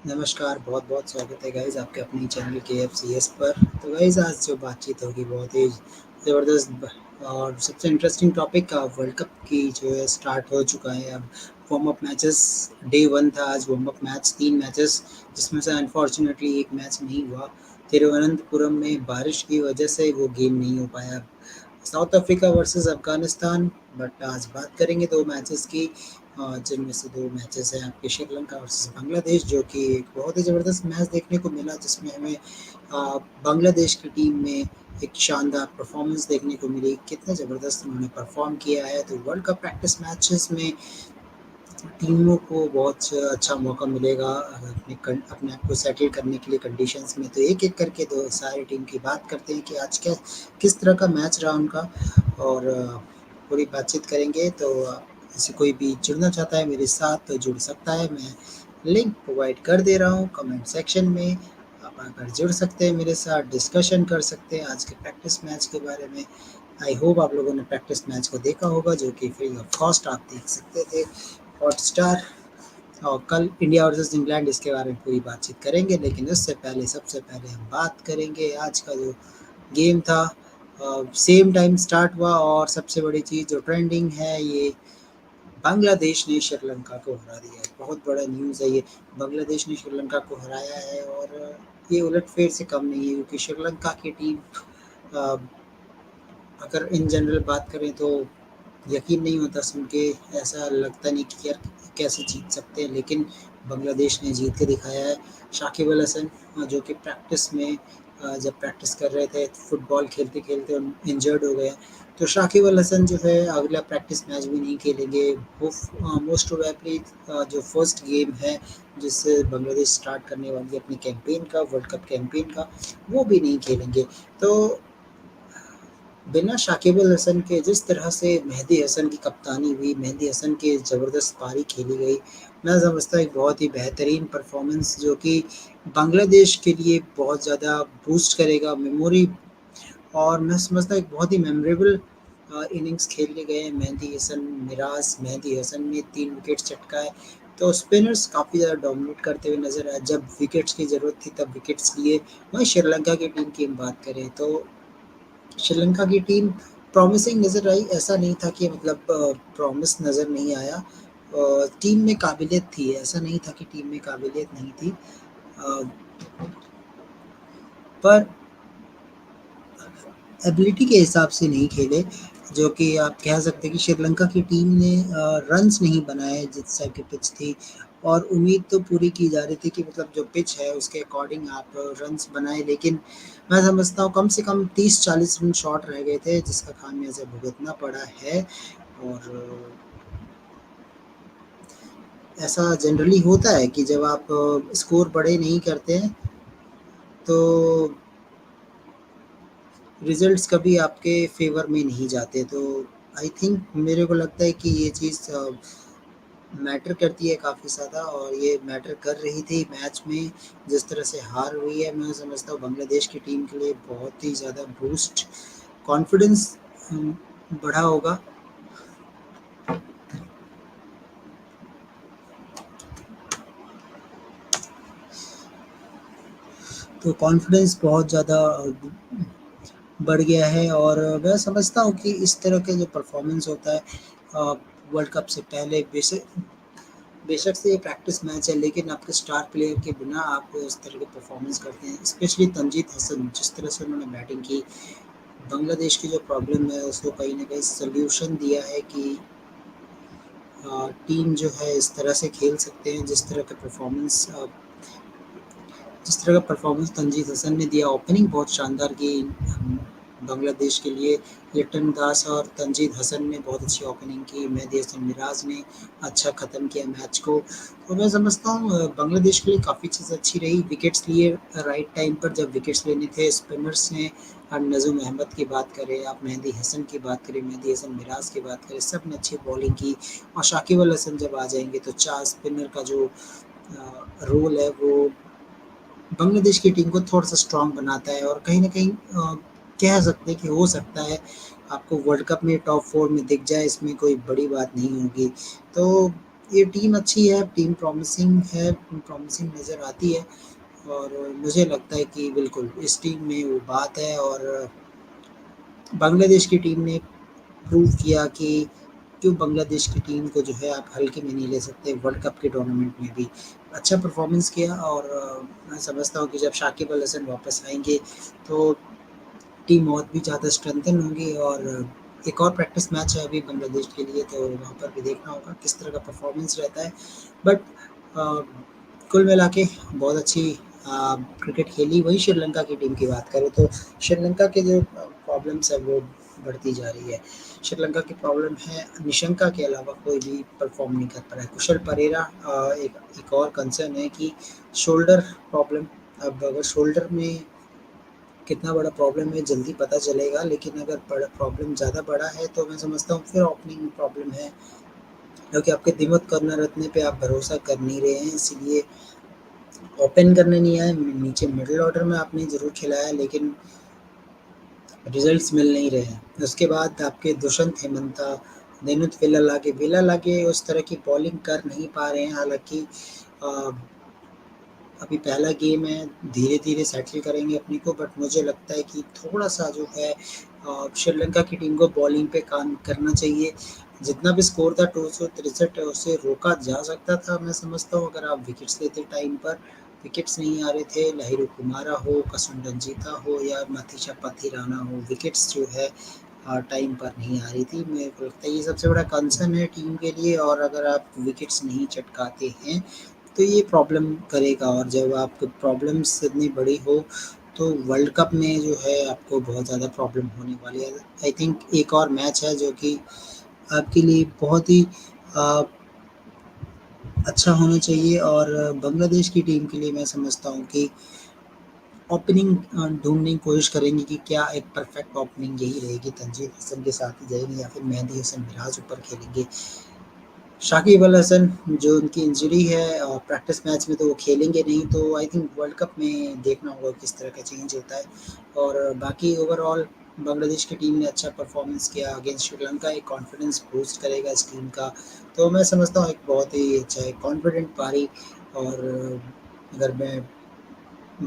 नमस्कार, बहुत-बहुत स्वागत है गाइज़ आपके अपने चैनल KFCS पर। तो गाइज़ आज जो बातचीत होगी बहुत ही ज़बरदस्त ब और सबसे इंटरेस्टिंग टॉपिक वर्ल्ड कप की जो है स्टार्ट हो चुका है अब। वार्म अप मैचेस डे 1 था आज वार्म अप मैच 3 मैचेस जिसमें से अनफॉर्च्यूनेटली 1 मैच नहीं हुआ। तिरुवनंतपुरम में बारिश की वजह से वो गेम नहीं हो पाया। South Africa versus Afghanistan but आज बात करेंगे 2 मैचेस की जिनमें से 2 मैचेस हैं आपके श्रीलंका वर्सेस बांग्लादेश जो कि एक बहुत ही ज़बरदस्त मैच देखने को मिला जिसमें हमें बांग्लादेश की टीम में एक शानदार परफ़ॉर्मेंस देखने को मिली। कितना ज़बरदस्त उन्होंने परफ़ॉर्म किया है, तो वर्ल्ड कप प्रैक्टिस मैचेस में टीमों को बहुत अच्छा मौका मिलेगा अपने आप को सेटल करने के लिए कंडीशंस में। तो एक-एक करके दो सारी टीम की बात करते हैं कि आज क्या किस तरह का मैच रहा उनका और पूरी बातचीत करेंगे। तो जैसे कोई भी जुड़ना चाहता है मेरे साथ तो जुड़ सकता है। मैं लिंक प्रोवाइड कर दे रहा हूँ कमेंट सेक्शन में। आप आकर जुड़ सकते हैं मेरे साथ, डिस्कशन कर सकते हैं आज के प्रैक्टिस मैच के बारे में। आई होप आप लोगों ने प्रैक्टिस मैच को देखा होगा जो कि फ्री ऑफ कॉस्ट आप देख सकते थे हॉटस्टार। और कल इंडिया वर्सेस इंग्लैंड इसके बारे में पूरी बातचीत करेंगे, लेकिन उससे पहले सबसे पहले हम बात करेंगे आज का जो गेम था। सेम टाइम स्टार्ट हुआ और सबसे बड़ी चीज़ जो ट्रेंडिंग है ये बांग्लादेश ने श्रीलंका को हरा दिया है। बहुत बड़ा न्यूज़ है ये, बांग्लादेश ने श्रीलंका को हराया है और ये उलटफेर से कम नहीं है क्योंकि श्रीलंका की टीम अ, अगर इन जनरल बात करें तो यकीन नहीं होता सुन के, ऐसा लगता नहीं कि यार कैसे जीत सकते हैं, लेकिन बांग्लादेश ने जीत के दिखाया है। शाकिब अल हसन जो कि प्रैक्टिस में जब प्रैक्टिस कर रहे थे फुटबॉल खेलते-खेलते इंजर्ड हो गए। तो शाकिब अल हसन जो है अगला प्रैक्टिस मैच भी नहीं खेलेंगे। वो मोस्ट प्रोबेबली जो फर्स्ट गेम है जिससे बांग्लादेश स्टार्ट करने वाली है अपनी कैंपेन का, वर्ल्ड कप कैंपेन का, वो भी नहीं खेलेंगे। तो बिना शाकिब अल हसन के जिस तरह से मेहदी हसन की कप्तानी हुई, मेहदी हसन की ज़बरदस्त पारी खेली गई, मैं समझता हूँ एक बहुत ही बेहतरीन परफ़ॉर्मेंस जो कि बांग्लादेश के लिए बहुत ज़्यादा बूस्ट करेगा मेमोरी। और मैं समझता हूँ एक बहुत ही मेमोरेबल इनिंग्स खेले गए हैं मेहदी हसन ने 3 विकेट चटकाए। तो स्पिनर्स काफ़ी ज़्यादा डोमिनेट करते हुए नज़र आए, जब विकेट्स की ज़रूरत थी तब विकेट्स लिए। वहीं श्रीलंका की टीम की हम बात करें तो श्रीलंका की टीम प्रॉमिसिंग नज़र आई, ऐसा नहीं था कि मतलब प्रॉमिस नज़र नहीं आया। टीम में काबिलियत थी, ऐसा नहीं था कि टीम में काबिलियत नहीं थी। अ, पर एबिलिटी के हिसाब से नहीं खेले, जो कि आप कह सकते हैं कि श्रीलंका की टीम ने रन्स नहीं बनाए जिस टाइप की पिच थी। और उम्मीद तो पूरी की जा रही थी कि मतलब जो पिच है उसके अकॉर्डिंग आप रन्स बनाएँ, लेकिन मैं समझता हूँ कम से कम 30-40 रन शॉर्ट रह गए थे जिसका खामियाज़ा भुगतना पड़ा है। और ऐसा जनरली होता है कि जब आप स्कोर बड़े नहीं करते हैं तो रिज़ल्ट्स कभी आपके फ़ेवर में नहीं जाते। तो आई थिंक मेरे को लगता है कि ये चीज़ मैटर करती है काफ़ी ज़्यादा और ये मैटर कर रही थी मैच में। जिस तरह से हार हुई है, मैं समझता हूँ बांग्लादेश की टीम के लिए बहुत ही ज़्यादा बूस्ट कॉन्फिडेंस बढ़ा होगा। तो कॉन्फिडेंस बहुत ज़्यादा बढ़ गया है और मैं समझता हूँ कि इस तरह के जो परफ़ॉर्मेंस होता है वर्ल्ड कप से पहले बेशक से ये प्रैक्टिस मैच है, लेकिन आपके स्टार प्लेयर के बिना आप इस तरह के परफ़ॉर्मेंस करते हैं, स्पेशली तंजीद हसन जिस तरह से उन्होंने बैटिंग की, बांग्लादेश की जो प्रॉब्लम है उसको कहीं न कहीं सॉल्यूशन दिया है कि टीम जो है इस तरह से खेल सकते हैं जिस तरह का परफॉर्मेंस तंजीद हसन ने दिया। ओपनिंग बहुत शानदार की बांग्लादेश के लिए। लिटन दास और तंजीद हसन ने बहुत अच्छी ओपनिंग की। मेहदी हसन मिराज ने अच्छा ख़त्म किया मैच को। तो मैं समझता हूँ बांग्लादेश के लिए काफ़ी चीज़ अच्छी रही। विकेट्स लिए राइट टाइम पर जब विकेट्स लेने थे स्पिनर्स ने। नज़ुम अहमद की बात करें, आप मेहदी हसन की बात करें, मेहदी हसन मिराज की बात करें, सब ने अच्छी बॉलिंग की। और शाकिब अल हसन जब आ जाएँगे तो 4 स्पिनर का जो रोल है वो बांग्लादेश की टीम को थोड़ा-सा स्ट्रॉन्ग बनाता है और कहीं न कहीं कह सकते हैं कि हो सकता है आपको वर्ल्ड कप में टॉप 4 में दिख जाए, इसमें कोई बड़ी बात नहीं होगी। तो ये टीम अच्छी है, टीम प्रॉमिसिंग है, प्रॉमिसिंग नज़र आती है और मुझे लगता है कि बिल्कुल इस टीम में वो बात है और बांग्लादेश की टीम ने प्रूव किया कि क्यों बांग्लादेश की टीम को जो है आप हल्के में नहीं ले सकते। वर्ल्ड कप के टूर्नामेंट में भी अच्छा परफॉर्मेंस किया और मैं समझता हूँ कि जब शाकिब अल हसन वापस आएंगे तो टीम और भी ज़्यादा स्ट्रेंथन होंगी और एक और प्रैक्टिस मैच है अभी बांग्लादेश के लिए तो वहाँ पर भी देखना होगा किस तरह का परफॉर्मेंस रहता है। बट कुल मिला के बहुत अच्छी क्रिकेट खेली। वहीं श्रीलंका की टीम की बात करें तो श्रीलंका के जो प्रॉब्लम्स है वो बढ़ती जा रही है। श्रीलंका की प्रॉब्लम है निशंका के अलावा कोई भी परफॉर्म नहीं कर पा रहा है। कुशल परेरा एक और कंसर्न है कि शोल्डर प्रॉब्लम। अब अगर शोल्डर में कितना बड़ा प्रॉब्लम है जल्दी पता चलेगा, लेकिन अगर प्रॉब्लम ज़्यादा बड़ा है तो मैं समझता हूँ फिर ओपनिंग प्रॉब्लम है, क्योंकि आपके दिमत करना रत्ने पे आप भरोसा कर नहीं रहे हैं, इसीलिए ओपन करने नहीं आए। नीचे मिडिल ऑर्डर में आपने ज़रूर खिलाया लेकिन रिजल्ट्स मिल नहीं रहे हैं। उसके बाद आपके दुष्यंत हेमंता, देनुत विला लागे उस तरह की बॉलिंग कर नहीं पा रहे हैं। हालांकि अभी पहला गेम है, धीरे-धीरे सेटल करेंगे अपने को, बट मुझे लगता है कि थोड़ा-सा जो है श्रीलंका की टीम को बॉलिंग पे काम करना चाहिए। जितना भी स्कोर था 263 उसे रोका जा सकता था। मैं समझता हूँ अगर आप विकेट्स लेते टाइम पर, विकेट्स नहीं आ रहे थे, लाहिरू कुमारा हो, कसुन रंजीता हो या मथीशा पथिराना हो, विकेट्स जो है टाइम पर नहीं आ रही थी। मेरे को लगता है ये सबसे बड़ा कंसर्न है टीम के लिए और अगर आप विकेट्स नहीं चटकाते हैं तो ये प्रॉब्लम करेगा और जब आपकी प्रॉब्लम्स इतनी बड़ी हो तो वर्ल्ड कप में जो है आपको बहुत ज़्यादा प्रॉब्लम होने वाली है। आई थिंक एक और मैच है जो कि आपके लिए बहुत ही अ, अच्छा होना चाहिए और बांग्लादेश की टीम के लिए मैं समझता हूँ कि ओपनिंग ढूँढने की कोशिश करेंगे कि क्या एक परफेक्ट ओपनिंग यही रहेगी, तंजीद हसन के साथ ही जाएँगे या फिर मेहदी हसन मिराज ऊपर खेलेंगे। शाकिब अल हसन जो उनकी इंजरी है प्रैक्टिस मैच में तो वो खेलेंगे नहीं, तो आई थिंक वर्ल्ड कप में देखना होगा किस तरह का चेंज होता है। और बाकी ओवरऑल बांग्लादेश की टीम ने अच्छा परफॉर्मेंस किया अगेंस्ट श्रीलंका, एक कॉन्फिडेंस बूस्ट करेगा इस टीम का। तो मैं समझता हूँ एक बहुत ही अच्छा एक कॉन्फिडेंट पारी। और अगर मैं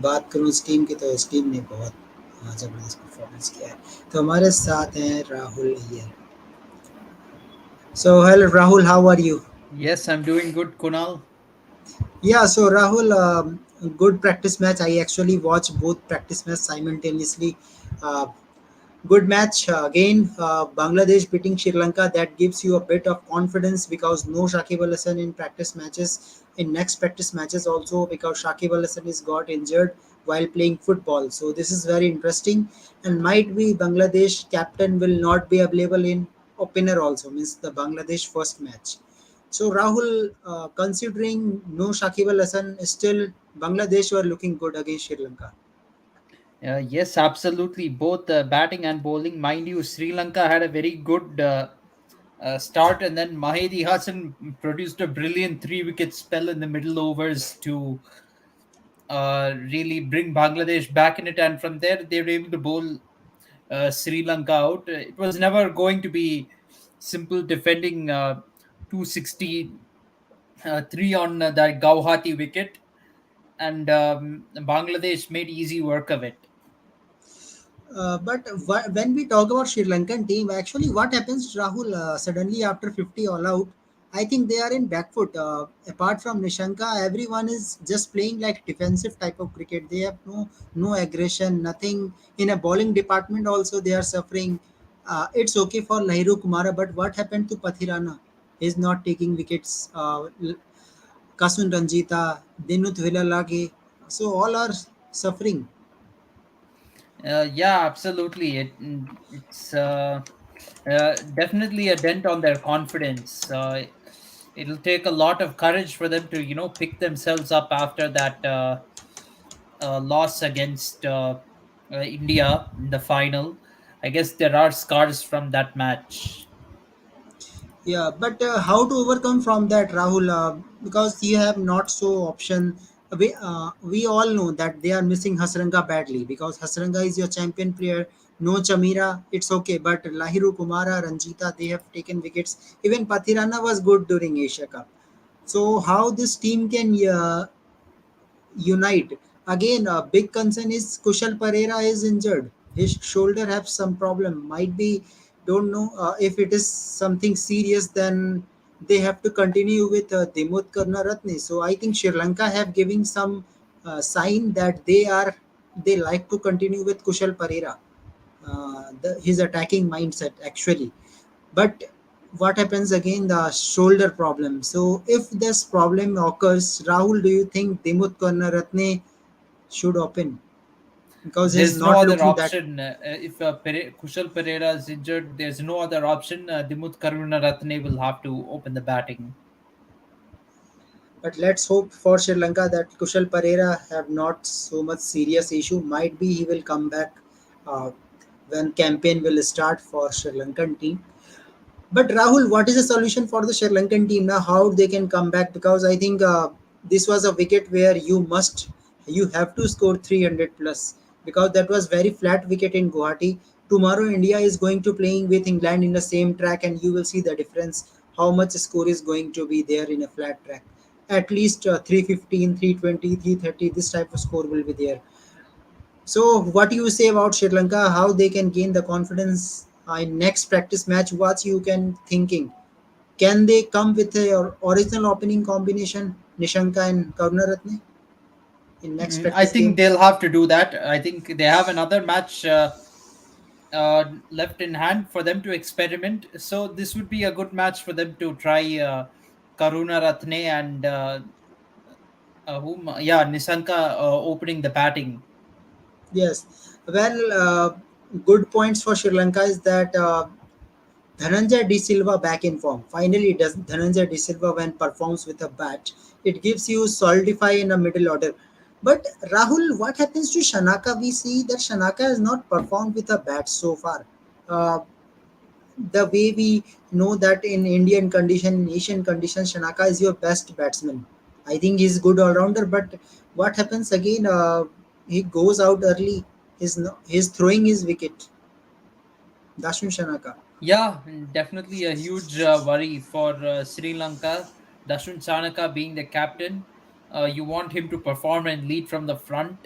बात करूँ इस टीम की तो इस टीम ने बहुत ज़बरदस्त परफॉर्मेंस किया है। तो हमारे साथ हैं Rahul Iyer. So hello Rahul, how are you? Yes, I'm doing good, Kunal. Yeah, so Rahul, good practice match. I actually watched both practice match simultaneously. Uh, Good match again. Bangladesh beating Sri Lanka. That gives you a bit of confidence because no Shakib Al Hasan in practice matches. In next practice matches also because Shakib Al Hasan is got injured while playing football. So this is very interesting and might be Bangladesh captain will not be available in opener also means the Bangladesh first match. So Rahul, considering no Shakib Al Hasan, still Bangladesh were looking good against Sri Lanka. Yes, absolutely. Both batting and bowling. Mind you, Sri Lanka had a very good start, and then Mahedi Hassan produced a brilliant three-wicket spell in the middle overs to really bring Bangladesh back in it. And from there, they were able to bowl Sri Lanka out. It was never going to be simple defending 260 three on that Gauhati wicket, and Bangladesh made easy work of it. But when we talk about Sri Lankan team, actually, what happens, Rahul? Suddenly after 50 all out, I think they are in back foot. Apart from Nishanka, everyone is just playing like defensive type of cricket. They have no aggression, nothing in a bowling department. Also, they are suffering. It's okay for Lahiru Kumara, but what happened to Pathirana? He's not taking wickets. Kasun Ranjita, Dinut Villalage, so all are suffering. Yeah, absolutely. It's definitely a dent on their confidence. It'll take a lot of courage for them to, pick themselves up after that loss against India in the final. I guess there are scars from that match. Yeah, but how to overcome from that, Rahul? Because you have not so option. We all know that they are missing Hasranga badly because Hasranga is your champion player. No Chamira, it's okay. But Lahiru Kumara, Ranjita, they have taken wickets. Even Pathirana was good during Asia Cup. So how this team can unite? Again, a big concern is Kushal Pereira is injured. His shoulder have some problem. Might be, don't know if it is something serious. Then they have to continue with Dimut Karnaratne. So I think Sri Lanka have given some sign that they like to continue with Kushal Pereira. His attacking mindset actually. But what happens again? The shoulder problem. So if this problem occurs, Rahul, do you think Dimut Karnaratne should open because he's There's no not other looking that. option. If Kushal Pereira is injured, there's no other option. Dimut Karunaratne will have to open the batting. But let's hope for Sri Lanka that Kushal Pereira have not so much serious issue. Might be he will come back uh, when campaign will start for Sri Lankan team. But Rahul, what is the solution for the Sri Lankan team now? How they can come back? Because I think this was a wicket where you have to score 300 plus because that was very flat wicket in Guwahati. Tomorrow India is going to playing with England in the same track, and you will see the difference. How much score is going to be there in a flat track? At least 315, 320, 330. This type of score will be there. So, what do you say about Sri Lanka? How they can gain the confidence in next practice match? What you can thinking? Can they come with a original opening combination, Nishanka and Karunaratne, in next I practice think game? they'll have to do that. I think they have another match left in hand for them to experiment. So this would be a good match for them to try Karuna Ratne and Nisanka opening the batting. Yes. Well, good points for Sri Lanka is that Dhananjay De Silva back in form. Finally, does Dhananjay De Silva when performs with a bat, it gives you solidify in a middle order. But Rahul, what happens to Shanaka? We see that Shanaka has not performed with a bat so far. Uh, the way we know that in Indian condition, Asian conditions, Shanaka is your best batsman. I think he's good all rounder, but what happens again? He goes out early. He's throwing his wicket. Dashun Shanaka. Yeah, definitely a huge worry for Sri Lanka. Dashun Chanaka being the captain, you want him to perform and lead from the front,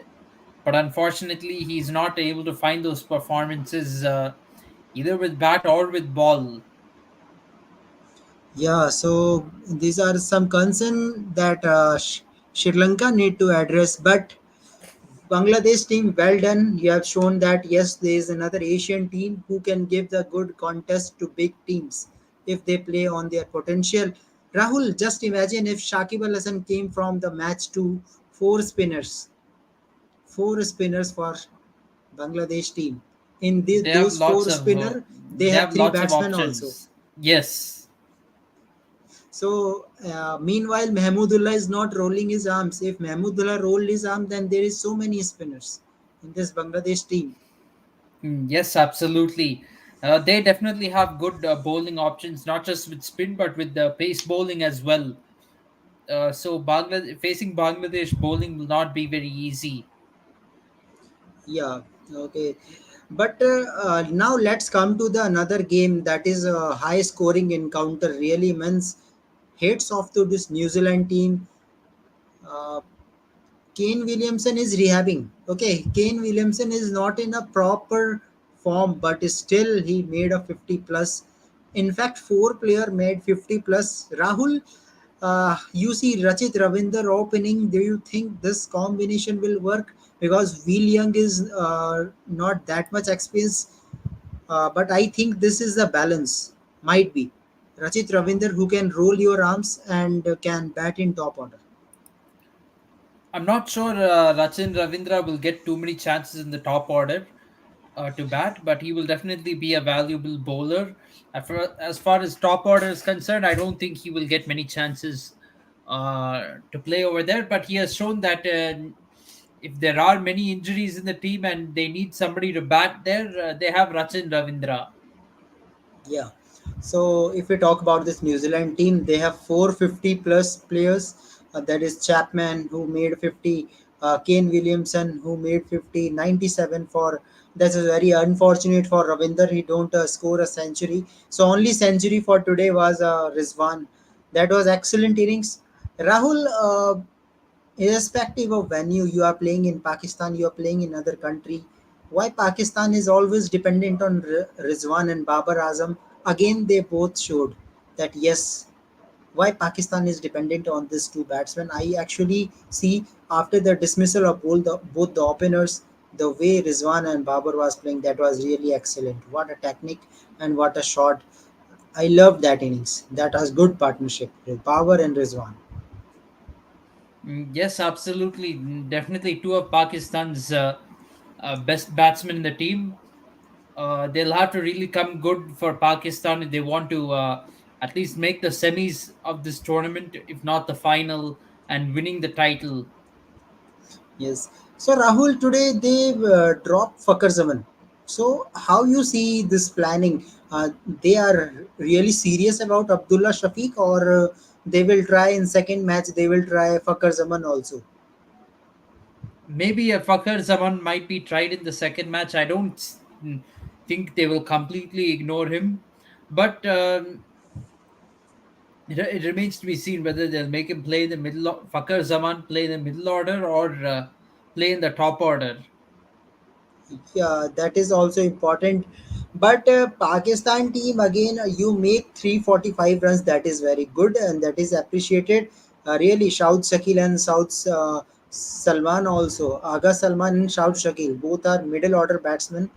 but unfortunately, he's not able to find those performances either with bat or with ball. Yeah, so these are some concern that Sri Lanka need to address. But Bangladesh team, well done. You have shown that yes, there is another Asian team who can give the good contest to big teams if they play on their potential. Rahul, just imagine if Shakib Al Hasan came from the match to four spinners, four spinners for Bangladesh team. In They have those lots four of spinner, they have three batsmen also. options. Yes. So, meanwhile, Mahmudullah is not rolling his arms. If Mahmudullah rolled his arm, then there is so many spinners in this Bangladesh team. Yes, absolutely. They definitely have good bowling options, not just with spin, but with the pace bowling as well. So facing Bangladesh bowling will not be very easy. Yeah, okay. But now let's come to the another game that is a high scoring encounter. Really means heads off to this New Zealand team. Uh, Kane Williamson is rehabbing. Okay, Kane Williamson is not in a proper form, but still he made a 50 plus. In fact, four player made 50 plus. Rahul, you see Rachit Ravinder opening. Do you think this combination will work? Because Will Young is not that much experience, but I think this is the balance. Might be Rachit Ravinder who can roll your arms and can bat in top order. I'm not sure Rachin Ravindra will get too many chances in the top order to bat, but he will definitely be a valuable bowler. As far as top order is concerned, I don't think he will get many chances to play over there, but he has shown that if there are many injuries in the team and they need somebody to bat there, they have Rachin Ravindra. Yeah. So if we talk about this New Zealand team, they have 450 plus players. That is Chapman who made 50, Kane Williamson who made 50, 97 for. That's very unfortunate for Ravinder. He don't score a century. So only century for today was Rizwan. That was excellent innings. Rahul, irrespective of venue, you are playing in Pakistan, you are playing in other country. Why Pakistan is always dependent on Rizwan and Babar Azam? Again, they both showed that yes, why Pakistan is dependent on these two batsmen. I actually see after the dismissal of both the openers, the way Rizwan and Babar was playing, that was really excellent. What a technique and what a shot. I loved that innings. That was good partnership with Babar and Rizwan. Yes, absolutely. Definitely two of Pakistan's best batsmen in the team. They'll have to really come good for Pakistan if they want to at least make the semis of this tournament, if not the final, and winning the title. Yes. So Rahul, today they dropped Fakar Zaman. So how you see this planning? They are really serious about Abdullah Shafiq, or they will try in second match. They will try Fakar Zaman also. Maybe a Fakhar Zaman might be tried in the second match. I don't think they will completely ignore him, but it remains to be seen whether they'll make him play in the middle. Fakhar Zaman play in the middle order or play in the top order. Yeah, that is also important. But Pakistan team again, you make 345 runs. That is very good and that is appreciated. Really, Shaud Shakil and Salman also. Aga Salman and Shaud Shakil both are middle order batsmen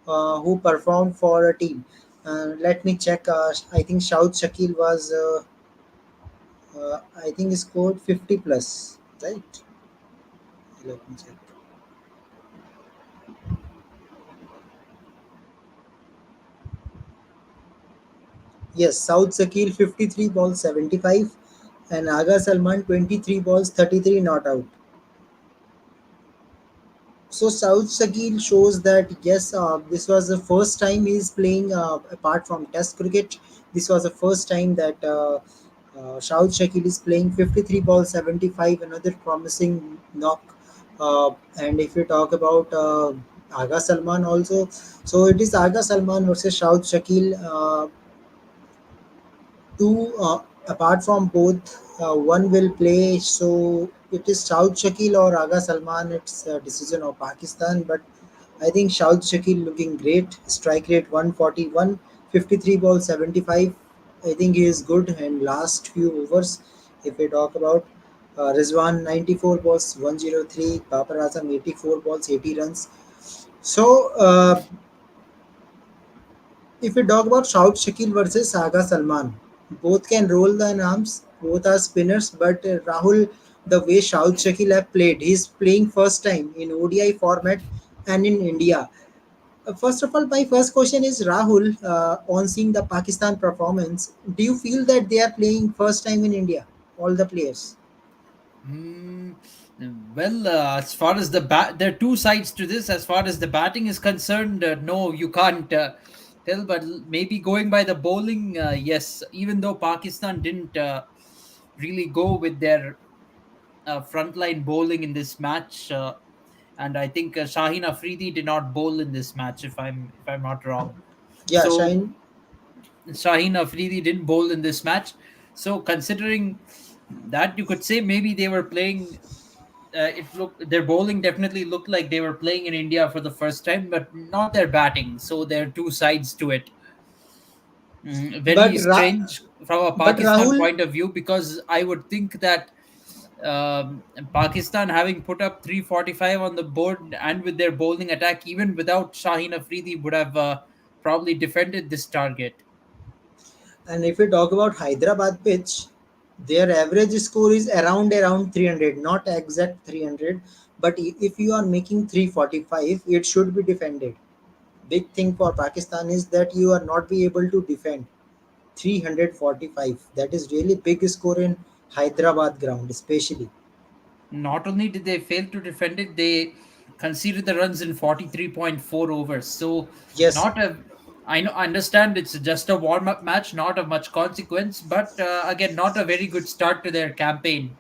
who perform for a team. Let me check. I think Shaud Shakil was. I think he scored 50 plus. Right. Let me check. Yes, South Sakil 53 balls 75 and Aga Salman 23 balls 33 not out. So South Sakil shows that yes, this was the first time he is playing apart from Test cricket. This was the first time that South Shakil is playing 53 balls 75, another promising knock. And if you talk about Aga Salman also, so it is Aga Salman versus South Shakil. Two apart from both, one will play. So it is Shaud Shakil or Aga Salman. It's a decision of Pakistan, but I think Shaud Shakil looking great. Strike rate 141, 53 balls 75. I think he is good. And last few overs, if we talk about Rizwan 94 balls 103, Babar Azam 84 balls 80 runs. So if we talk about Shaud Shakil versus Saga Salman, both can roll the arms, both are spinners, but Rahul, the way Shaud Shakil have played, he's playing first time in ODI format and in India. First of all, my first question is Rahul, on seeing the Pakistan performance, do you feel that they are playing first time in India, all the players? Hmm. Well, as far as there are two sides to this. As far as the batting is concerned, no, you can't tell. But maybe going by the bowling, yes. Even though Pakistan didn't really go with their frontline bowling in this match, and I think Shaheen Afridi did not bowl in this match, if I'm not wrong. Yeah, So Shine. Shaheen Afridi didn't bowl in this match. So considering that, you could say maybe they were playing. It looked their bowling definitely looked like they were playing in India for the first time, but not their batting. So there are two sides to it. But Very strange from a but Pakistan Rahul, point of view, because I would think that Pakistan having put up 345 on the board and with their bowling attack, even without Shaheen Afridi, would have probably defended this target. and if we talk about Hyderabad pitch, their average score is around 300, not exact 300. But if you are making 345, it should be defended. Big thing for Pakistan is that you are not be able to defend 345. That is really big score in Hyderabad ground, especially. Not only did they fail to defend it, they conceded the runs in 43.4 overs. So, Yes, not a. I understand it's just a warm up match, not of much consequence, but again, not a very good start to their campaign.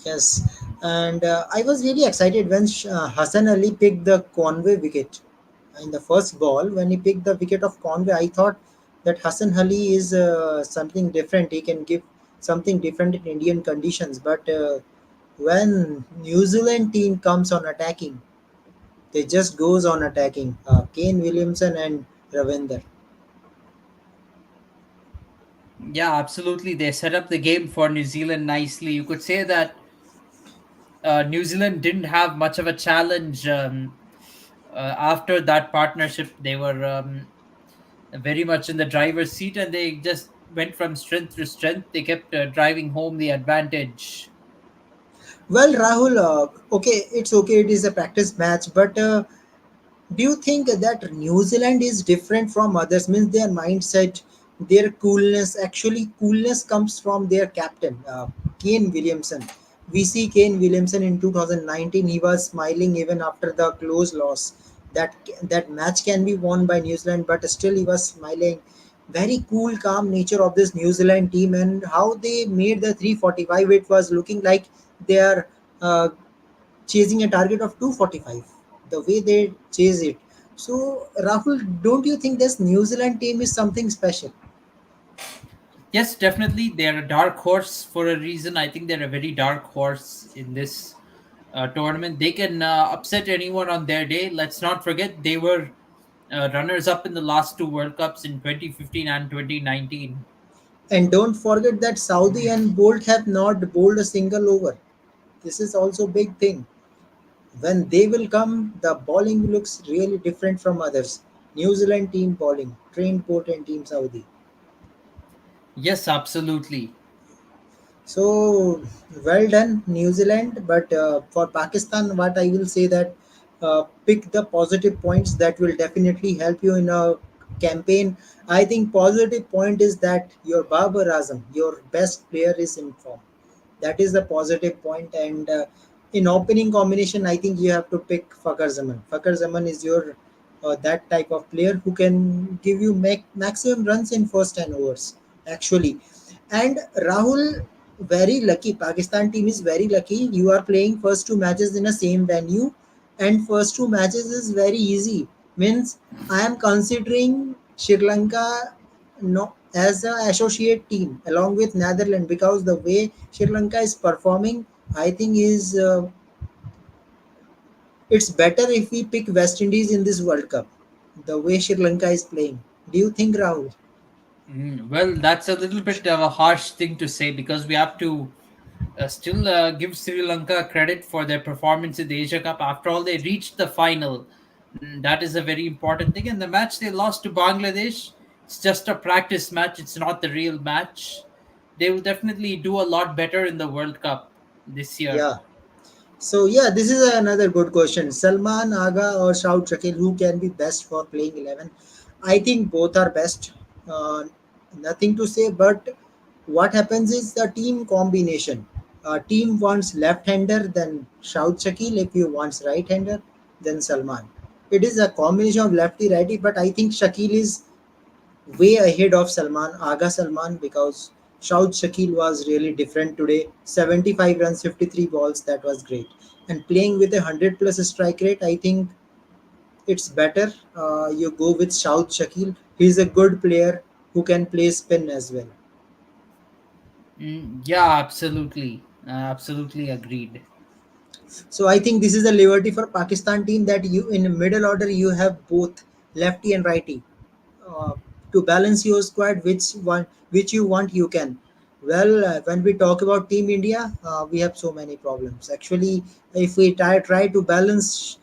yes. And I was really excited when Hassan Ali picked the Conway wicket. In the first ball, when he picked the wicket of Conway, I thought that Hassan Ali is something different. He can give something different in Indian conditions. But when New Zealand team comes on attacking, they just goes on attacking. Kane Williamson and Ravender. Yeah, absolutely. They set up the game for New Zealand nicely. You could say that New Zealand didn't have much of a challenge after that partnership. They were very much in the driver's seat, and they just went from strength to strength. They kept driving home the advantage. Well, Rahul, okay, it's okay. It is a practice match, but do you think that New Zealand is different from others? Means their mindset, their coolness. Actually, coolness comes from their captain, Kane Williamson. We see Kane Williamson in 2019. He was smiling even after the close loss. That match can be won by New Zealand, but still he was smiling. Very cool, calm nature of this New Zealand team, and how they made the 345. It was looking like they are uh, chasing a target of 245, the way they chase it. So Rahul, don't you think this New Zealand team is something special? Yes, definitely. They're a dark horse for a reason. I think they're a very dark horse in this tournament. They can upset anyone on their day. Let's not forget they were runners up in the last two World Cups in 2015 and 2019. And don't forget that Saudi and Bolt have not bowled a single over. This is also big thing. When they will come, the bowling looks really different from others. New Zealand team bowling, trained Bolt and team Saudi. Yes, absolutely. So well done, New Zealand. But for Pakistan, what I will say that pick the positive points that will definitely help you in a campaign. I think positive point is that your Babar Azam, your best player, is in form. That is the positive point. And in opening combination, I think you have to pick Fakar Zaman. Fakar Zaman is your that type of player who can give you maximum runs in first 10 overs. Actually, and Rahul, very lucky. Pakistan team is very lucky. You are playing first two matches in the same venue, and first two matches is very easy. Means I am considering Sri Lanka no as a associate team along with Netherlands, because the way Sri Lanka is performing, I think is it's better if we pick West Indies in this World Cup. The way Sri Lanka is playing. Do you think, Rahul? Well, that's a little bit of a harsh thing to say because we have to still give Sri Lanka credit for their performance in the Asia Cup. After all, they reached the final. That is a very important thing. And the match they lost to Bangladesh, it's just a practice match. It's not the real match. They will definitely do a lot better in the World Cup this year. Yeah. So yeah, this is another good question. Salman Aga or Shahid Shakil, who can be best for playing 11? I think both are best. Uh, Nothing to say, but what happens is the team combination. Team wants left-hander, then Shahid Shakil. If you wants right-hander, then Salman. It is a combination of lefty-righty, but I think Shakil is way ahead of Aga Salman, because Shahid Shakil was really different today. 75 runs, 53 balls, that was great. And playing with a 100 plus strike rate, I think it's better. You go with Shahid Shakil. He's a good player who can play spin as well. Yeah, absolutely. Absolutely agreed. So I think this is a liberty for Pakistan team, that you in middle order you have both lefty and righty. uh, to balance your squad, which you want, you can. Well, when we talk about team India, we have so many problems actually. If we try to balance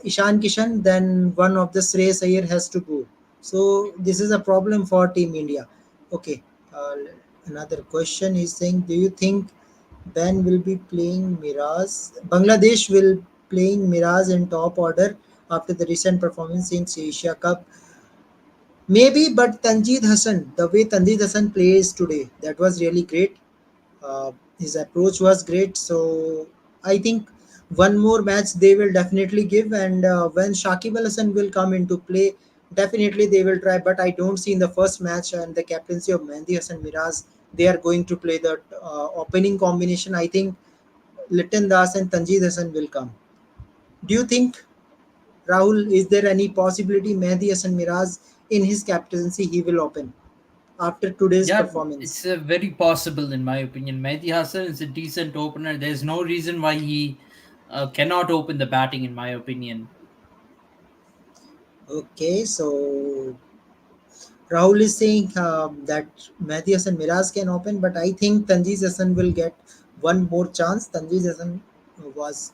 Ishan Kishan, then one of the Shreyas Iyer has to go. So this is a problem for team India. Okay. uh, Another question is saying, do you think Ben will be playing Miraz? Bangladesh will playing Miraz in top order after the recent performance in Asia Cup. Maybe, but Tanjeed Hassan, the way Tanjeed Hassan plays today, that was really great. His approach was great. So I think one more match they will definitely give, and when Shakib Al Hassan will come into play, definitely they will try. But I don't see in the first match and the captaincy of Mehdi Hassan Miraz, they are going to play the opening combination. I think Liton Das and Tanjeed Hassan will come. Do you think, Rahul, is there any possibility Mehdi Hassan Miraz in his captaincy he will open? after today's Yeah, it's performance. very possible in my opinion. Mehdi Hassan is a decent opener. There's no reason why he cannot open the batting, in my opinion. Okay, so Rahul is saying that Matthias and Miraz can open, but I think Tanjeez Hassan will get one more chance. Tanjeez Hassan was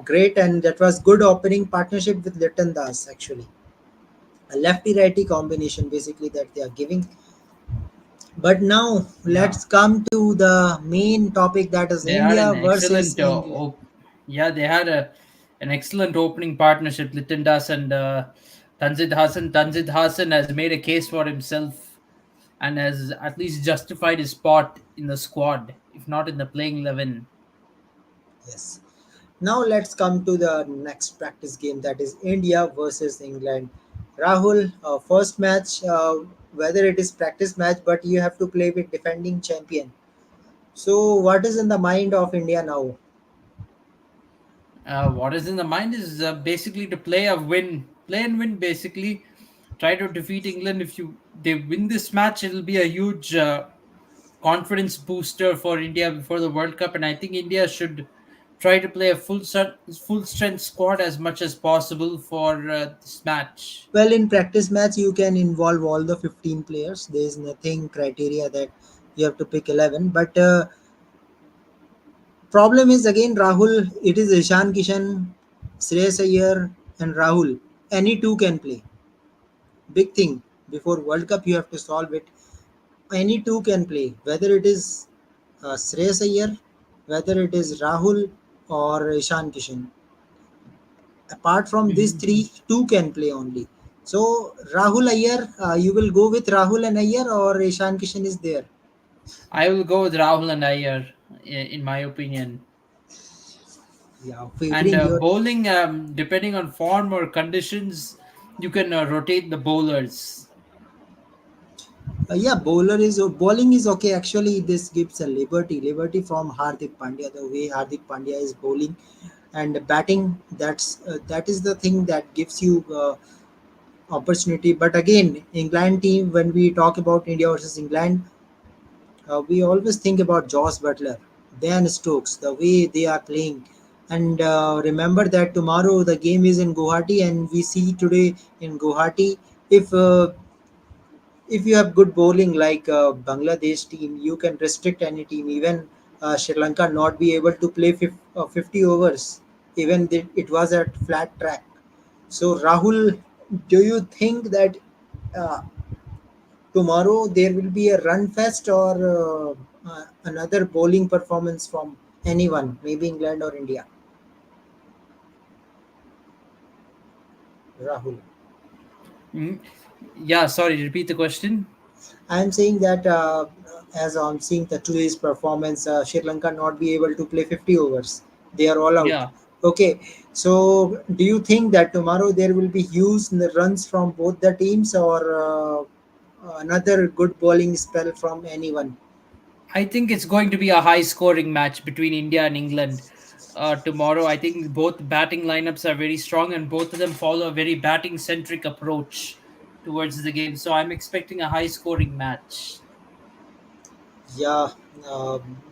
great, and that was good opening partnership with Litton Das actually. A lefty righty combination basically that they are giving. But now Yeah, let's come to the main topic, that is they had India an versus excellent England. yeah, they had an excellent opening partnership. Litindas and Tanzid Hassan. Tanzid Hassan has made a case for himself and has at least justified his spot in the squad, if not in the playing 11. Yes. Now let's come to the next practice game, that is India versus England. Rahul, first match, whether it is practice match, but you have to play with defending champion. So what is in the mind of India now? What is in the mind is basically to play and win. Basically, try to defeat England. If you they win this match, it'll be a huge confidence booster for India before the World Cup, and I think India should try to play a full strength squad as much as possible for this match. Well, in practice match, you can involve all the 15 players. There is nothing criteria that you have to pick 11. But problem is again Rahul. It is Ishan Kishan, Shreyas Iyer, and Rahul. Any two can play. Big thing before World Cup, you have to solve it. Any two can play, whether it is Shreyas Iyer, whether it is Rahul or Ishan Kishan. Apart from these Mhm. three, two can play only. So Rahul Iyer, you will go with Rahul and Iyer, or Ishan Kishan is there? I will go with Rahul and Iyer, in my opinion. Yeah, And favoring your. bowling, depending on form or conditions, you can rotate the bowlers. Yeah, bowling is okay. Actually, this gives a liberty from Hardik Pandya. The way Hardik Pandya is bowling and batting, that is the thing that gives you opportunity. But again, England team, when we talk about India versus England, we always think about Josh Butler, Ben Stokes, the way they are playing. And remember that tomorrow the game is in Guwahati, and we see today in Guwahati, if if you have good bowling like Bangladesh team, you can restrict any team. Even Sri Lanka not be able to play 50 overs, even it was at flat track. So Rahul, do you think that uh, tomorrow there will be a run fest, or another bowling performance from anyone, maybe England or India? Rahul. Mm. Yeah, sorry, repeat the question. I am saying that as I'm seeing the today's performance, Sri Lanka not be able to play 50 overs. They are all out. Yeah, Okay, so do you think that tomorrow there will be huge runs from both the teams, or another good bowling spell from anyone? I think it's going to be a high scoring match between India and England tomorrow. I think both batting lineups are very strong and both of them follow a very batting centric approach towards the game. So I'm expecting a high scoring match. Yeah,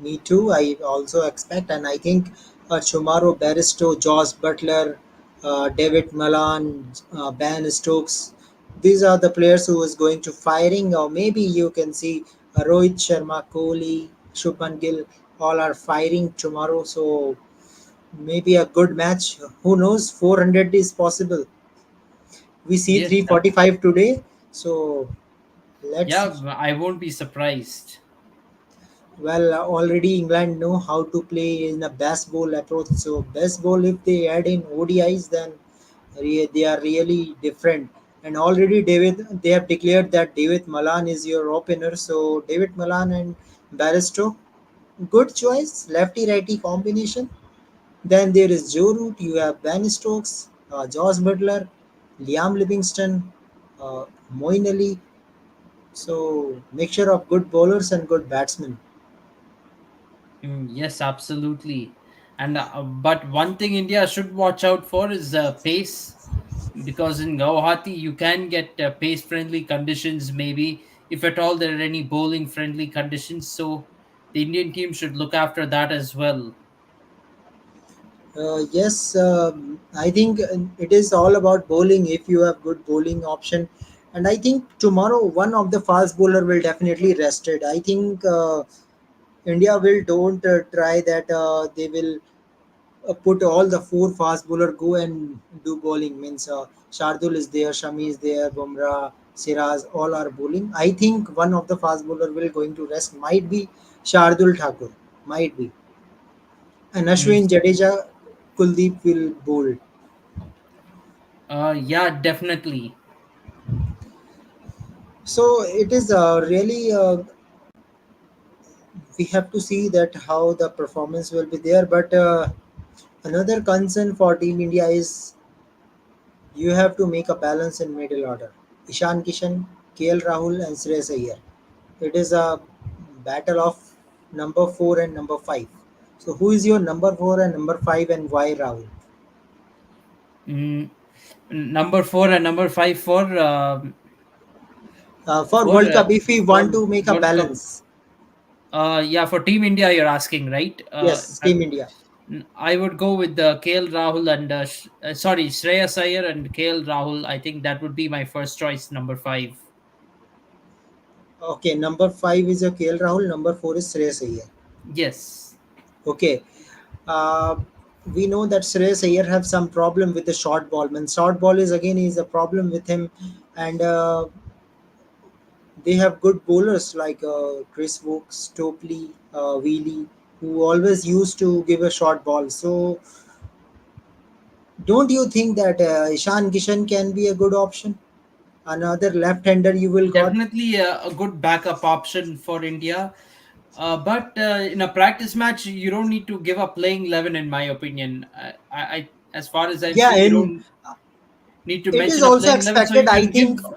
me too. I also expect, and I think tomorrow Barristo, Josh Butler, David Malan, Ben Stokes, these are the players who is going to firing. Or maybe you can see Rohit Sharma, Kohli, Shubman Gill, all are firing tomorrow. So maybe a good match. Who knows? 400 is possible. We see Yes, 345 today. So yeah, let's. I won't be surprised. Well, already England know how to play in a best ball approach. So best ball, if they add in ODIs, then they are really different. And already they have declared that David Malan is your opener. So David Malan and Barristo, good choice, lefty righty combination. Then there is Joe Root. You have Ben Stokes, Josh Butler, Liam Livingston, Moeen Ali. So mixture of good bowlers and good batsmen. Yes, absolutely. And but one thing India should watch out for is pace, because in Guwahati you can get pace friendly conditions maybe if at all there are any bowling friendly conditions. So the Indian team should look after that as well. Yes, I think it is all about bowling if you have good bowling option. And I think tomorrow one of the fast bowler will definitely rested. I think India will don't try that they will put all the four fast bowler go and do bowling. Means Shardul is there, Shami is there, Bumrah, Siraz, all are bowling. I think one of the fast bowler will going to rest. Might be Shardul Thakur. Might be. And Mm. Ashwin Jadeja, Kuldeep will bowl. Yeah, definitely. So it is really we have to see that how the performance will be there. But another concern for Team India is you have to make a balance in middle order. Ishan Kishan, KL Rahul, and Shreyas Iyer. It is a battle of number four and number five. So who is your number four and number five, and why Rahul? Mm, number 4 and number 5 For for World Cup, if we want for to make a World Cup. balance, Yeah, for Team India, you're asking, right? yes, Team India. I would go with KL Rahul and sorry, Shreyas Iyer and KL Rahul. I think that would be my first choice, number 5. Okay, number five is a KL Rahul. Number four is Shreyas Iyer. Yes. Okay, uh, we know that Shreyas Iyer have some problem with the short ball. Man, short ball is again is a problem with him, and they have good bowlers like Chris Wook, Stokely, Wheely, who always used to give a short ball. So, don't you think that Ishan Kishan can be a good option? Another left-hander you will got. Definitely a good backup option for India. But in a practice match, you don't need to give up playing 11, in my opinion. As far as I've Yeah, seen, you and don't need to it is mention a also playing 11, so you expected. I can give think all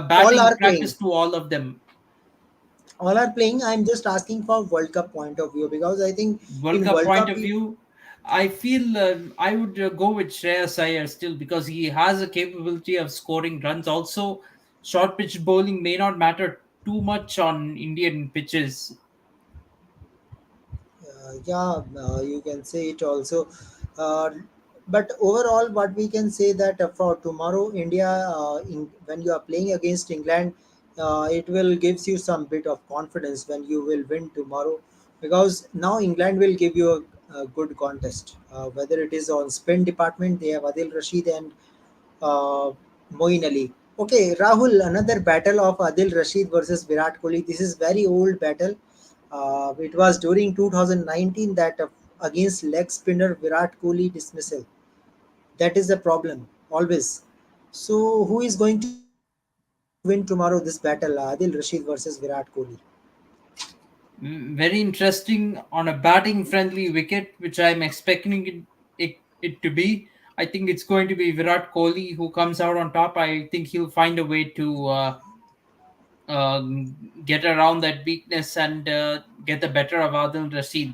batting are playing. practice to all of them. All are playing. I'm just asking for World Cup point of view because I think World in Cup World point Cup, of view, I feel I would go with Shreyas Iyer still because he has a capability of scoring runs. Also, short pitch bowling may not matter too much on Indian pitches. yeah, you can say it also. Uh, but overall, what we can say that for tomorrow, India, when you are playing against England, it will gives you some bit of confidence when you will win tomorrow, because now England will give you a good contest. Whether it is on spin department, they have Adil Rashid and uh, Moeen Ali. Okay, Rahul, another battle of Adil Rashid versus Virat Kohli. This is very old battle. It was during 2019 that against leg spinner Virat Kohli dismissal. That is the problem always. So who is going to win tomorrow this battle, Adil Rashid versus Virat Kohli? Very interesting on a batting friendly wicket, which I'm expecting it to be. I think it's going to be Virat Kohli who comes out on top. I think he'll find a way to uh, get around that weakness and get the better of Adil Rashid.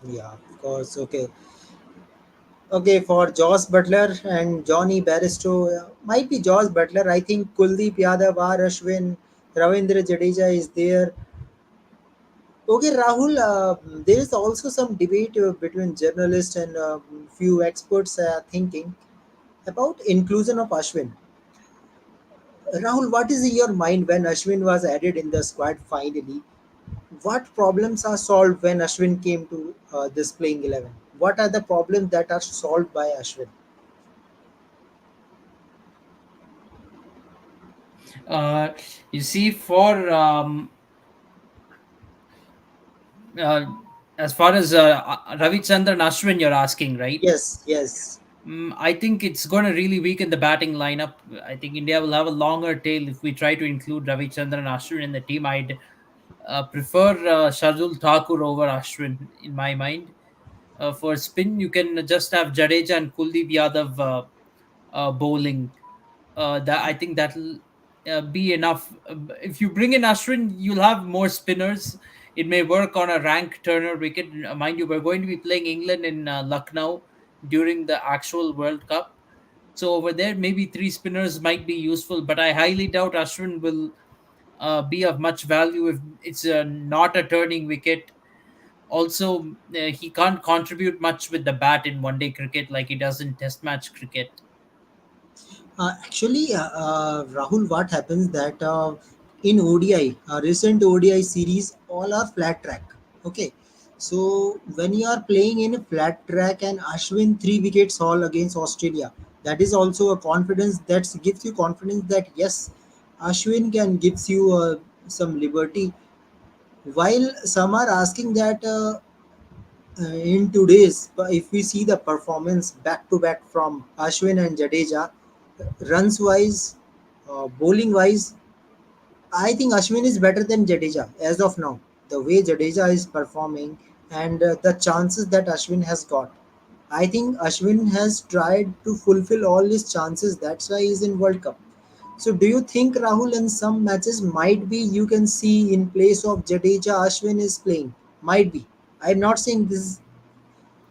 Yeah, of course. Okay. Okay, for Josh Butler and Johnny Barristo, might be Josh Butler. I think Kuldeep Yadav, R. Ashwin, Ravindra Jadeja is there. Okay, Rahul, there is also some debate between journalists and few experts thinking about inclusion of Ashwin. Rahul, what is in your mind when Ashwin was added in the squad finally? What problems are solved when Ashwin came to this playing 11? What are the problems that are solved by Ashwin? Uh, you see, for uh, as far as Ravichandran Ashwin, you're asking, right? Yes, yes. I think it's going to really weaken the batting lineup. I think India will have a longer tail if we try to include Ravichandran Ashwin in the team. I'd prefer Shardul Thakur over Ashwin in my mind. For spin, you can just have Jadeja and Kuldeep Yadav bowling. That I think that'll be enough. If you bring in Ashwin, you'll have more spinners. It may work on a rank turner wicket. Mind you, we're going to be playing England in Lucknow during the actual World Cup. So over there, maybe three spinners might be useful, but I highly doubt Ashwin will be of much value if it's not a turning wicket. Also, he can't contribute much with the bat in one day cricket like he does in test match cricket. Rahul, what happens that in ODI, recent ODI series, all are flat track. Okay, so when you are playing in a flat track and Ashwin 3 wickets haul against Australia, that is also a confidence that gives you confidence that yes, Ashwin can gives you some liberty. While some are asking that in today's, if we see the performance back to back from Ashwin and Jadeja, runs wise, bowling wise, I think Ashwin is better than Jadeja as of now. The way Jadeja is performing and the chances that Ashwin has got, I think Ashwin has tried to fulfill all his chances. That's why he's in World Cup. So, do you think Rahul in some matches might be you can see in place of Jadeja Ashwin is playing? Might be. I'm not saying this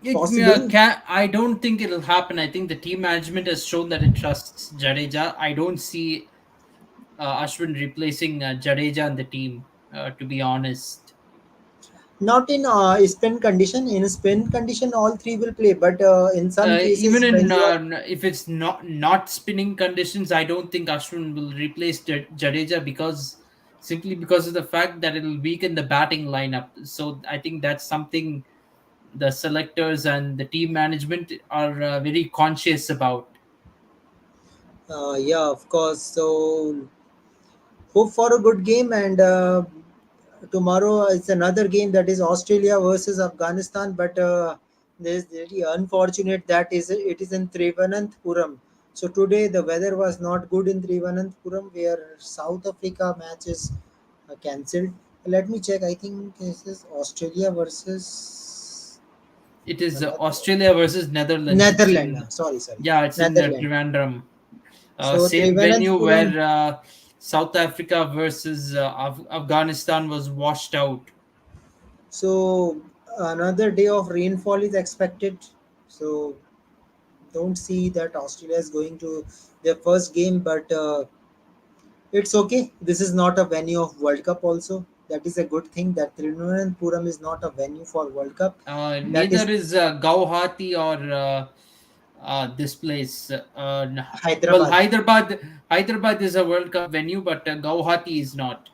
is possible. I don't think it'll happen. I think the team management has shown that it trusts Jadeja. I don't see Ashwin replacing Jadeja in the team, to be honest. Not in spin condition. In spin condition, all three will play. But in some Even cases, when in you are if it's not spinning conditions, I don't think Ashwin will replace Jadeja, because simply because of the fact that it'll weaken the batting lineup. So I think that's something the selectors and the team management are very conscious about. yeah, of course. So hope for a good game. And tomorrow is another game that is Australia versus Afghanistan. But there's really unfortunate that is it is in Thiruvananthapuram. So today the weather was not good in Thiruvananthapuram, where South Africa match is cancelled. Let me check. I think this is Australia versus It is another Australia versus Netherlands. It's Netherlands. in, Sorry, yeah, it's in Netherlands. Trivandrum. So Same venue Thiruvananthapuram. where South Africa versus Afghanistan was washed out. So another day of rainfall is expected. So don't see that Australia is going to their first game, but it's okay. This is not a venue of World Cup. Also, that is a good thing that Trivandrum is not a venue for World Cup. That Neither is is Gauhati or this place. Well, Hyderabad. Hyderabad is a World Cup venue, but Gauhati is not.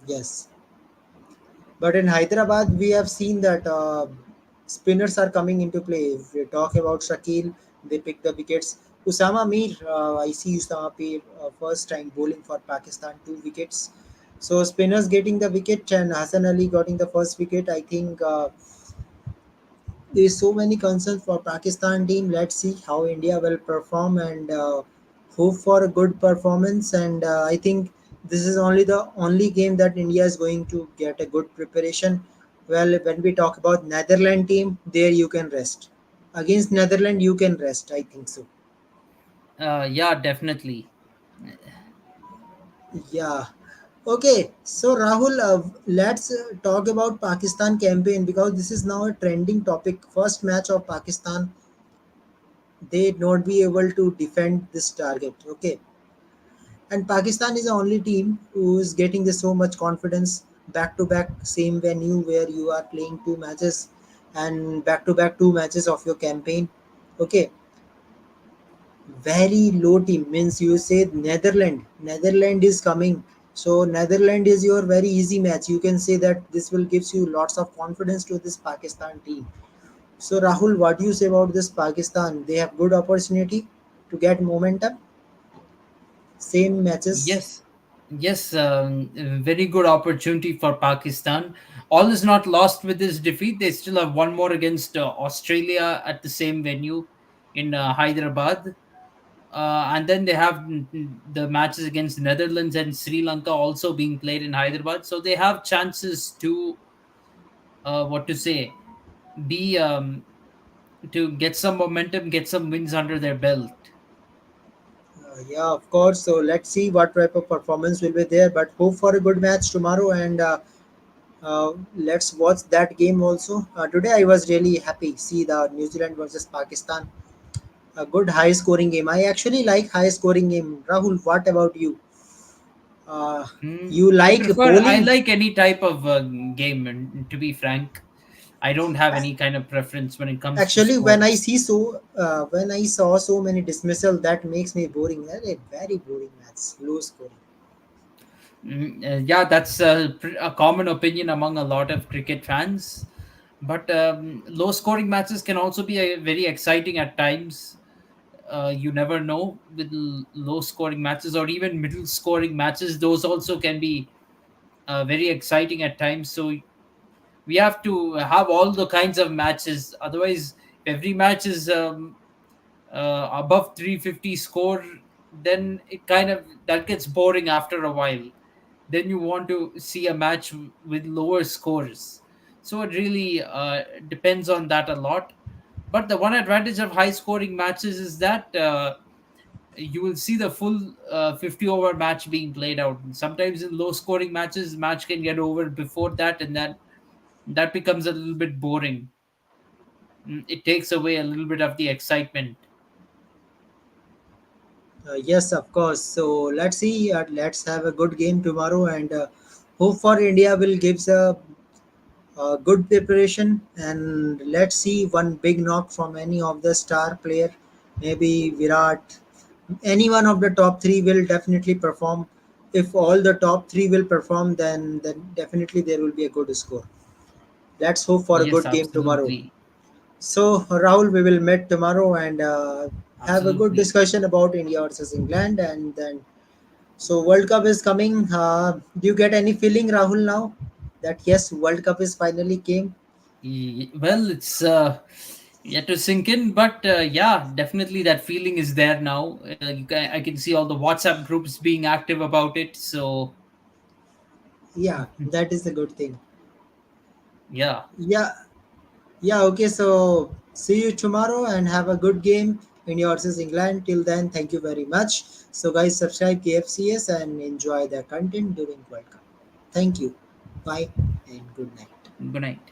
Yes, but in Hyderabad, we have seen that spinners are coming into play. If we talk about Shakil, they pick the wickets. Usama Mir, I see Usama Mir first time bowling for Pakistan, 2 wickets. So spinners getting the wicket and Hassan Ali getting the first wicket. I think there is so many concerns for Pakistan team. Let's see how India will perform and hope for a good performance. And I think this is only the only game that India is going to get a good preparation. Well, when we talk about Netherlands team, there you can rest. Against Netherlands, you can rest. I think so. Yeah, definitely. Yeah. Okay. So Rahul, let's talk about Pakistan campaign because this is now a trending topic. First match of Pakistan, they not be able to defend this target. Okay, and Pakistan is the only team who is getting this so much confidence back to back same venue where you are playing 2 matches and back to back 2 matches of your campaign. Okay, very low team means you say Netherland is coming. So Netherland is your very easy match. You can say that this will gives you lots of confidence to this Pakistan team. So Rahul, what do you say about this Pakistan? They have good opportunity to get momentum. Same matches. Yes, yes, a very good opportunity for Pakistan. All is not lost with this defeat. They still have one more against Australia at the same venue in Hyderabad. And then they have the matches against Netherlands and Sri Lanka also being played in Hyderabad. So they have chances to, what to say, be to get some momentum, get some wins under their belt. Yeah, of course. So let's see what type of performance will be there. But hope for a good match tomorrow, and let's watch that game also. Today I was really happy see the New Zealand versus Pakistan. A good high scoring game. I actually like high scoring game. Rahul, what about you? Uh, you like I bowling? like any type of game, and to be frank, I don't have any kind of preference when it comes to Actually, when I scores. see so, when I saw so many dismissal, that makes me boring. That a very boring match, low scoring. Yeah, that's a common opinion among a lot of cricket fans. But low scoring matches can also be very exciting at times. You never know with low scoring matches or even middle scoring matches, those also can be very exciting at times. So we have to have all the kinds of matches. Otherwise, if every match is above 350 score, then it kind of that gets boring after a while. Then you want to see a match with lower scores. So it really depends on that a lot. But the one advantage of high scoring matches is that you will see the full 50 over match being played out. Sometimes in low scoring matches, match can get over before that, and that becomes a little bit boring. It takes away a little bit of the excitement. Yes, of course. So let's see. Let's have a good game tomorrow, and hope for India will gives a good preparation. And let's see one big knock from any of the star player, maybe Virat. Any one of the top three will definitely perform. If all the top three will perform, then definitely there will be a good score. Let's hope for a Yes, good game tomorrow. absolutely. So Rahul, we will meet tomorrow and have a good Absolutely. discussion about India versus England, and then so World Cup is coming. Do you get any feeling, Rahul, now that yes, World Cup is finally came? Well, it's yet to sink in, but yeah, definitely that feeling is there now. I can see all the WhatsApp groups being active about it. So, Yeah, that is a good thing. yeah, Yeah, yeah. Okay, so see you tomorrow and have a good game. India versus England. Till then, thank you very much. So guys, subscribe KFCS and enjoy the content during World Cup. Thank you. Bye and good night. good night.